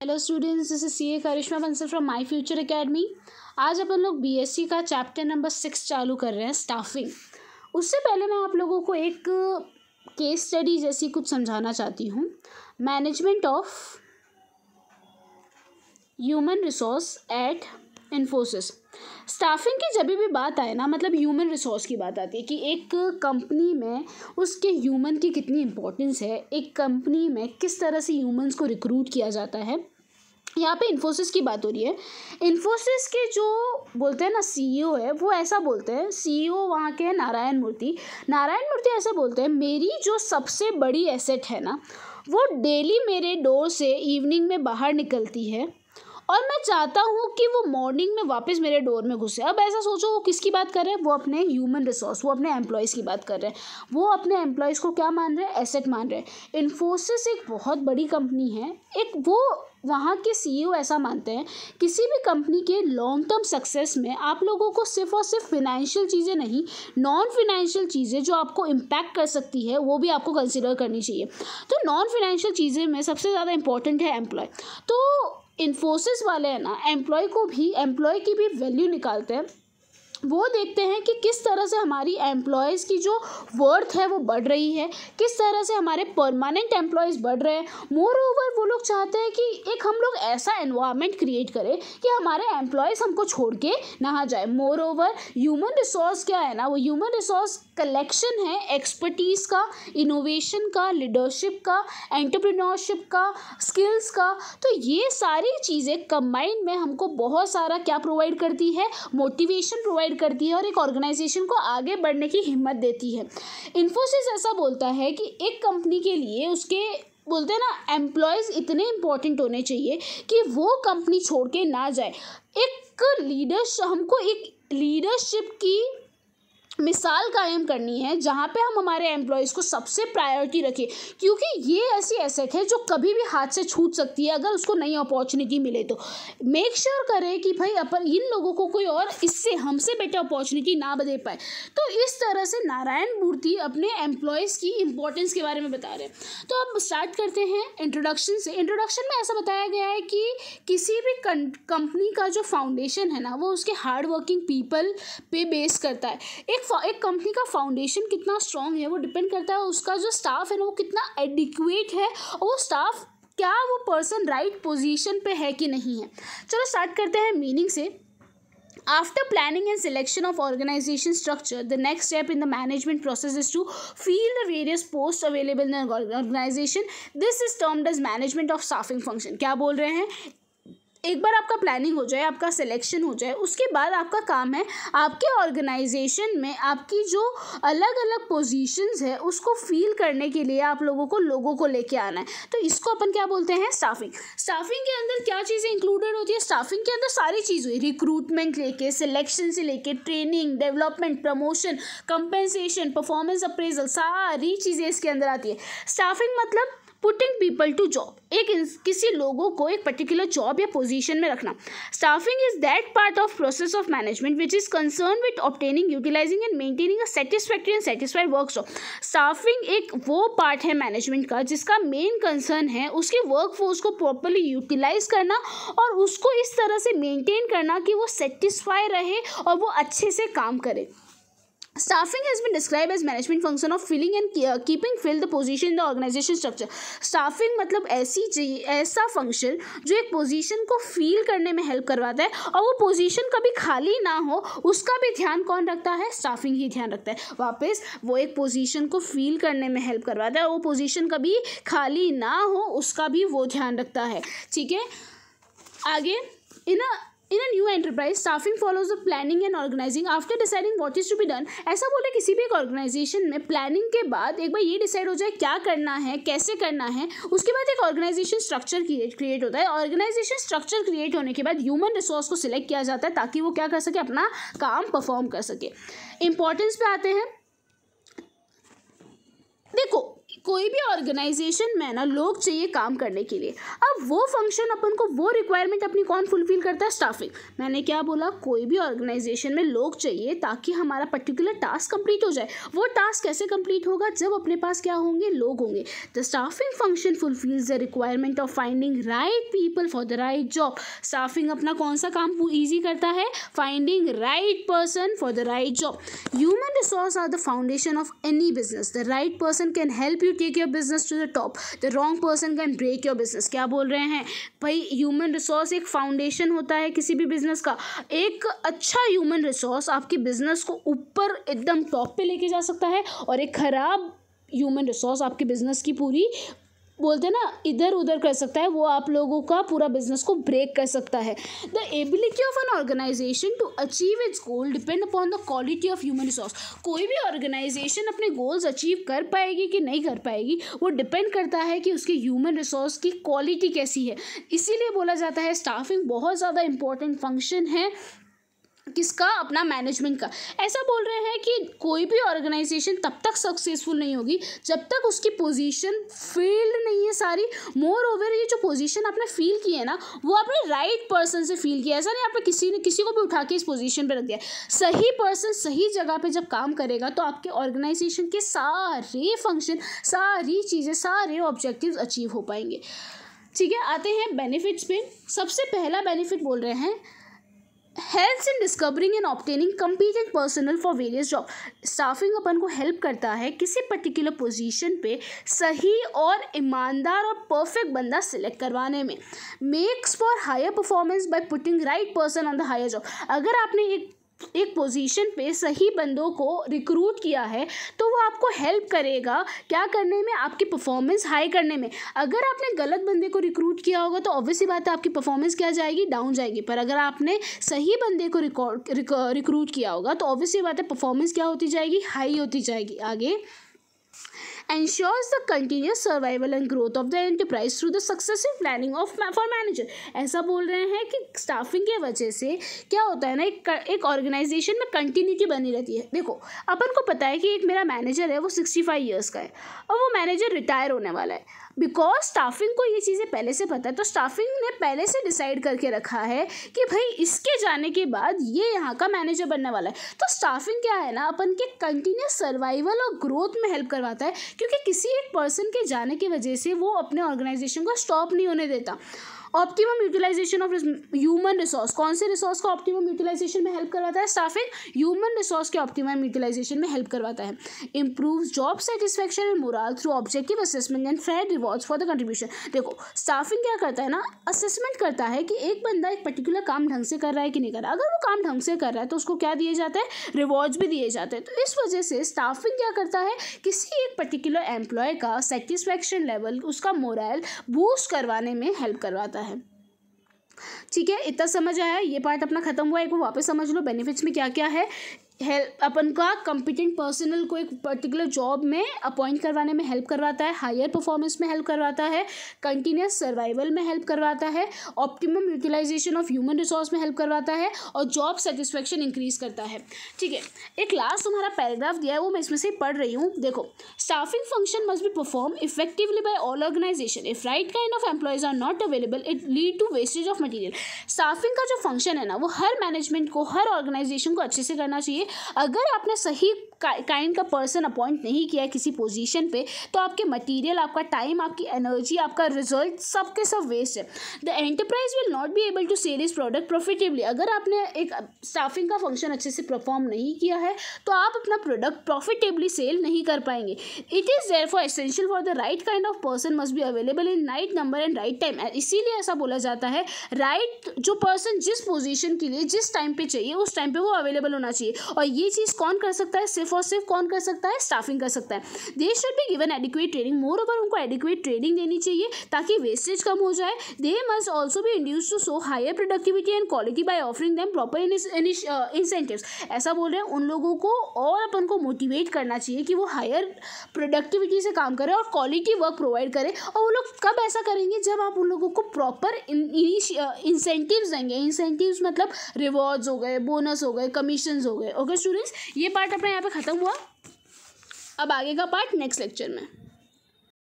Hello students, this is CA Karishma Bansal from My Future Academy. आज अपन लोग बीएससी का चैप्टर नंबर 6 चालू कर रहे हैं, स्टाफिंग। उससे पहले मैं आप लोगों को एक केस स्टडी जैसी कुछ समझाना चाहती हूँ। Management of human resource at Infosys. Staffing की जब भी बात आए ना, मतलब ह्यूमन रिसोर्स की बात आती है कि एक कंपनी में उसके ह्यूमन की कितनी इंपॉर्टेंस है, एक कंपनी में किस तरह से ह्यूमंस को रिक्रूट किया जाता है। यहाँ पे इन्फोसिस की बात हो रही है। इन्फोसिस के जो बोलते हैं ना सीईओ है, वो ऐसा बोलते हैं, सीईओ वहाँ के हैं नारायण मूर्ति। नारायण मूर्ति ऐसा बोलते हैं, मेरी जो सबसे बड़ी एसेट है ना, वो डेली मेरे डोर से इवनिंग में बाहर निकलती है और मैं चाहता हूँ कि वो मॉर्निंग में वापस मेरे डोर में घुसे। अब ऐसा सोचो, वो किसकी बात कर रहे हैं? वो अपने ह्यूमन रिसोर्स, वो अपने एम्प्लॉयज़ की बात कर रहे हैं। वो अपने एम्प्लॉयज़ को क्या मान रहे हैं? एसेट मान रहे हैं। इन्फोसिस एक बहुत बड़ी कंपनी है। एक वो वहाँ के सीईओ ऐसा मानते हैं, किसी भी कंपनी के लॉन्ग टर्म सक्सेस में आप लोगों को सिर्फ और सिर्फ फिनेंशियल चीज़ें नहीं, नॉन फिनेंशियल चीज़ें जो आपको इम्पैक्ट कर सकती है, वो भी आपको कंसिडर करनी चाहिए। तो नॉन फिनेंशियल चीज़ें में सबसे ज़्यादा इंपॉर्टेंट है एम्प्लॉय। तो इन्फोसिस वाले हैं ना, एम्प्लॉय की भी वैल्यू निकालते हैं। वो देखते हैं कि किस तरह से हमारी एम्प्लॉयज़ की जो वर्थ है वो बढ़ रही है, किस तरह से हमारे परमानेंट एम्प्लॉयज़ बढ़ रहे हैं। मोर ओवर वो लोग चाहते हैं कि एक हम लोग ऐसा एनवायरनमेंट क्रिएट करें कि हमारे एम्प्लॉयज़ हमको छोड़ के ना जाए। मोर ओवर ह्यूमन रिसोर्स क्या है ना, वो ह्यूमन रिसोर्स कलेक्शन है एक्सपर्टीज़ का, इनोवेशन का, लीडरशिप का, एंटरप्रेन्योरशिप का, स्किल्स का। तो ये सारी चीज़ें कंबाइन में हमको बहुत सारा क्या प्रोवाइड करती है? मोटिवेशन प्रोवाइड करती है और एक ऑर्गेनाइजेशन को आगे बढ़ने की हिम्मत देती है। इन्फोसिस ऐसा बोलता है कि एक कंपनी के लिए उसके बोलते हैं ना एम्प्लॉयज़ इतने इंपॉर्टेंट होने चाहिए कि वो कंपनी छोड़ के ना जाए। हमको एक लीडरशिप की मिसाल कायम करनी है जहाँ पे हम हमारे एम्प्लॉयज़ को सबसे प्रायोरिटी रखें, क्योंकि ये ऐसी एसेट है जो कभी भी हाथ से छूट सकती है अगर उसको नई अपॉर्चुनिटी मिले। तो मेक श्योर करें कि भाई अपन इन लोगों को कोई और इससे हमसे बेटर अपॉर्चुनिटी ना दे पाए। तो इस तरह से नारायण मूर्ति अपने एम्प्लॉयज़ की इंपॉर्टेंस के बारे में बता रहे हैं। तो अब स्टार्ट करते हैं इंट्रोडक्शन से। इंट्रोडक्शन में ऐसा बताया गया है कि किसी भी कंपनी का जो फाउंडेशन है ना, वो उसके हार्ड वर्किंग पीपल पे बेस करता है। एक कंपनी का फाउंडेशन कितना स्ट्रॉन्ग है वो डिपेंड करता है उसका जो स्टाफ है ना, वो कितना एडिक्वेट है और वो स्टाफ क्या वो पर्सन राइट पोजीशन पे है कि नहीं है। चलो स्टार्ट करते हैं मीनिंग से। After planning and selection of organization structure, the next step in the management process is to fill the various posts available in an organization. This is termed as management of staffing function. क्या बोल रहे हैं? एक बार आपका planning हो जाए, आपका selection हो जाए, उसके बाद आपका काम है आपके ऑर्गेनाइजेशन में आपकी जो अलग अलग पोजीशंस है उसको फील करने के लिए आप लोगों को लेके आना है। तो इसको अपन क्या बोलते हैं? स्टाफिंग। स्टाफिंग के अंदर क्या चीज़ें इंक्लूडेड होती है? स्टाफिंग के अंदर सारी चीज़ हुई, रिक्रूटमेंट लेके, सिलेक्शन से लेके, training, development, promotion, compensation, performance appraisal, सारी चीज़ें इसके अंदर आती है। स्टाफिंग मतलब पुटिंग पीपल टू जॉब, किसी लोगों को एक पर्टिकुलर जॉब या पोजीशन में रखना। Staffing is that part of process of management which is concern with obtaining, utilising and maintaining a satisfactory and satisfied work stock. Staffing एक वो पार्ट है मैनेजमेंट का जिसका मेन कंसर्न है उसके वर्क फोर्स को प्रॉपरली यूटिलाइज करना और उसको इस तरह से मेंटेन करना कि वो सेटिस्फाई रहे और वो अच्छे से काम करे। Staffing has been described as management function of filling and keeping fill the position in the organization structure. Staffing मतलब ऐसा फंक्शन जो एक पोजीशन को फील करने में हेल्प करवाता है और वो पोजीशन कभी खाली ना हो उसका भी ध्यान कौन रखता है? स्टाफिंग ही ध्यान रखता है। वापस वो एक पोजीशन को फील करने में हेल्प करवाता है और वो पोजीशन कभी खाली ना हो उसका भी वो ध्यान रखता है। ठीक है, आगे In a new enterprise, staffing follows the planning and organizing after deciding what is to be done. ऐसा बोले किसी भी एक ऑर्गेनाइजेशन में प्लानिंग के बाद एक बार ये डिसाइड हो जाए क्या करना है, कैसे करना है, उसके बाद एक ऑर्गेनाइजेशन स्ट्रक्चर क्रिएट होता है। ऑर्गेनाइजेशन स्ट्रक्चर क्रिएट होने के बाद ह्यूमन रिसोर्स को सिलेक्ट किया जाता है ताकि वो क्या कर सके? अपना काम परफॉर्म कर सके। इंपॉर्टेंस पे आते हैं। देखो, कोई भी ऑर्गेनाइजेशन में ना लोग चाहिए काम करने के लिए। अब वो फंक्शन अपन को, वो रिक्वायरमेंट अपनी कौन फुलफिल करता है? स्टाफिंग। मैंने क्या बोला? कोई भी ऑर्गेनाइजेशन में लोग चाहिए ताकि हमारा पर्टिकुलर टास्क कंप्लीट हो जाए। वो टास्क कैसे कंप्लीट होगा? जब अपने पास क्या होंगे? लोग होंगे। The staffing function fulfils the requirement of finding right people for the right job. Staffing अपना कौन सा काम ईजी करता है? Finding right person for the right job. Human resource are the foundation of any business. The right person can help you take your business to the top, the wrong person can break your business. क्या बोल रहे हैं भाई? Human resource एक foundation होता है किसी भी बिजनेस का। एक अच्छा ह्यूमन रिसोर्स आपकी बिजनेस को ऊपर एकदम टॉप पे लेके जा सकता है, और एक खराब ह्यूमन रिसोर्स आपके बिजनेस की पूरी, बोलते हैं ना, इधर उधर कर सकता है। वो आप लोगों का पूरा बिजनेस को ब्रेक कर सकता है। The ability of an organisation to achieve its goal depend upon the quality of human resource. कोई भी ऑर्गेनाइजेशन अपने गोल्स अचीव कर पाएगी कि नहीं कर पाएगी, वो डिपेंड करता है कि उसके ह्यूमन रिसोर्स की क्वालिटी कैसी है। इसीलिए बोला जाता है स्टाफिंग बहुत ज़्यादा इंपॉर्टेंट फंक्शन है किसका? अपना मैनेजमेंट का। ऐसा बोल रहे हैं कि कोई भी ऑर्गेनाइजेशन तब तक सक्सेसफुल नहीं होगी जब तक उसकी पोजीशन फील्ड नहीं है सारी। मोर ओवर, ये जो पोजीशन आपने फील की है ना, वो आपने राइट पर्सन से फील किया। ऐसा नहीं आपने किसी को भी उठा के इस पोजीशन पे रख दिया। सही पर्सन सही जगह पे जब काम करेगा तो आपके ऑर्गेनाइजेशन के सारे फंक्शन, सारी चीज़ें, सारे ऑब्जेक्टिव्स अचीव हो पाएंगे। ठीक है, आते हैं बेनिफिट्स पे। सबसे पहला बेनिफिट बोल रहे हैं helps in discovering and obtaining competent personal for various job. Staffing अपन को हेल्प करता है किसी पर्टिकुलर पोजीशन पे सही और ईमानदार और परफेक्ट बंदा सिलेक्ट करवाने में। Makes for higher performance by putting right person on the higher job. अगर आपने एक पोजीशन पे सही बंदों को रिक्रूट किया है तो वो आपको हेल्प करेगा क्या करने में? आपकी परफॉर्मेंस हाई करने में। अगर आपने गलत बंदे को रिक्रूट किया होगा तो ऑब्वियसली बात है आपकी परफॉर्मेंस क्या जाएगी? डाउन जाएगी। पर अगर आपने सही बंदे को रिक्रूट किया होगा तो ऑब्वियसली बात है परफॉर्मेंस क्या होती जाएगी? हाई होती जाएगी। आगे, ensures the continuous survival and growth of the enterprise through the successive planning of for manager। ऐसा बोल रहे हैं कि स्टाफिंग के वजह से क्या होता है ना, एक ऑर्गेनाइजेशन में कंटिन्यूटी बनी रहती है। देखो, अपन को पता है कि एक मेरा मैनेजर है, वो 65 ईयर्स का है और वो मैनेजर रिटायर होने वाला है। बिकॉज स्टाफिंग को ये चीज़ें पहले से पता है, तो स्टाफिंग ने पहले से डिसाइड करके रखा है कि भाई इसके जाने के बाद ये यहाँ का मैनेजर बनने वाला है। तो स्टाफिंग क्या है ना, अपन के कंटिन्यूस सर्वाइवल और ग्रोथ में हेल्प करवाता है, क्योंकि किसी एक पर्सन के जाने की वजह से वो अपने ऑर्गेनाइजेशन को स्टॉप नहीं होने देता। Optimum utilisation of human resource. कौन से रिसोर्स का ऑप्टिमम यूटिलाइजेशन में हेल्प करवाता है? स्टाफिंग ह्यूमन रिसोर्स के ऑप्टिमम यूटिलाइजेशन में हेल्प करवाता है। Improves job satisfaction and moral through objective assessment and fair rewards for the contribution. देखो, स्टाफिंग क्या करता है ना, असेसमेंट करता है कि एक बंदा एक पर्टिकुलर काम ढंग से कर रहा है कि नहीं कर रहा। अगर वो काम ढंग से कर रहा है तो उसको क्या दिए जाते हैं? रिवॉर्ड्स भी दिए जाते हैं। तो इस वजह से स्टाफिंग क्या करता है, किसी एक पर्टिकुलर एम्प्लॉय का सेटिस्फैक्शन लेवल, उसका मोरल बूस्ट करवाने में हेल्प करवाता है। ठीक है, इतना समझ आया? ये पार्ट अपना खत्म हुआ। एक बार वापस समझ लो बेनिफिट्स में क्या क्या है। हेल्प अपन का कॉम्पिटेंट पर्सनल को एक पर्टिकुलर जॉब में अपॉइंट करवाने में हेल्प करवाता है, हायर परफॉर्मेंस में हेल्प करवाता है, कंटिन्यूस सर्वाइवल में हेल्प करवाता है, optimum utilisation of human resource में हेल्प करवाता है, और जॉब सेटिस्फैक्शन इंक्रीज करता है। ठीक है, एक लास्ट तुम्हारा पैराग्राफ दिया है, वो मैं इसमें से पढ़ रही हूँ। देखो, staffing function must be perform effectively by all organisation. If right kind of employees are not available it lead to wastage of material. Staffing का जो फंक्शन है ना, वो हर मैनेजमेंट को, हर ऑर्गेनाइजेशन को अच्छे से करना चाहिए। अगर आपने सही काइंड का पर्सन अपॉइंट नहीं किया है किसी पोजीशन पे, तो आपके मटेरियल, आपका टाइम, आपकी एनर्जी, आपका रिजल्ट सब के सब वेस्ट है। The enterprise will not be able to sell is product profitably. अगर आपने एक स्टाफिंग का फंक्शन अच्छे से परफॉर्म नहीं किया है तो आप अपना प्रोडक्ट प्रॉफिटेबली सेल नहीं कर पाएंगे। It is therefore essential for the right kind of person must be available in right number and right time. इसीलिए ऐसा बोला जाता है, राइट जो पर्सन जिस पोजीशन के लिए जिस टाइम पे चाहिए उस टाइम पे वो अवेलेबल होना चाहिए। और ये चीज़ कौन कर सकता है? सिर्फ और सिर्फ कौन कर सकता है? स्टाफिंग कर सकता है। They should be given adequate training. Moreover उनको एडिक्वेट ट्रेनिंग देनी चाहिए ताकि वेस्टेज कम हो जाए। They must also be induce to show higher productivity and quality by offering them proper incentives. ऐसा बोल रहे हैं उन लोगों को और अपन को मोटिवेट करना चाहिए कि वो हायर प्रोडक्टिविटी से काम करें और क्वालिटी वर्क प्रोवाइड करें। और वो लोग कब ऐसा करेंगे? जब आप उन लोगों को प्रॉपर इंसेंटिव्स देंगे। इंसेंटिव्स मतलब रिवॉर्ड्स हो गए, बोनस हो गए, कमीशंस हो गए। ओके स्टूडेंट्स, ये पार्ट अपना यहाँ पे खत्म हुआ। अब आगे का पार्ट नेक्स्ट लेक्चर में।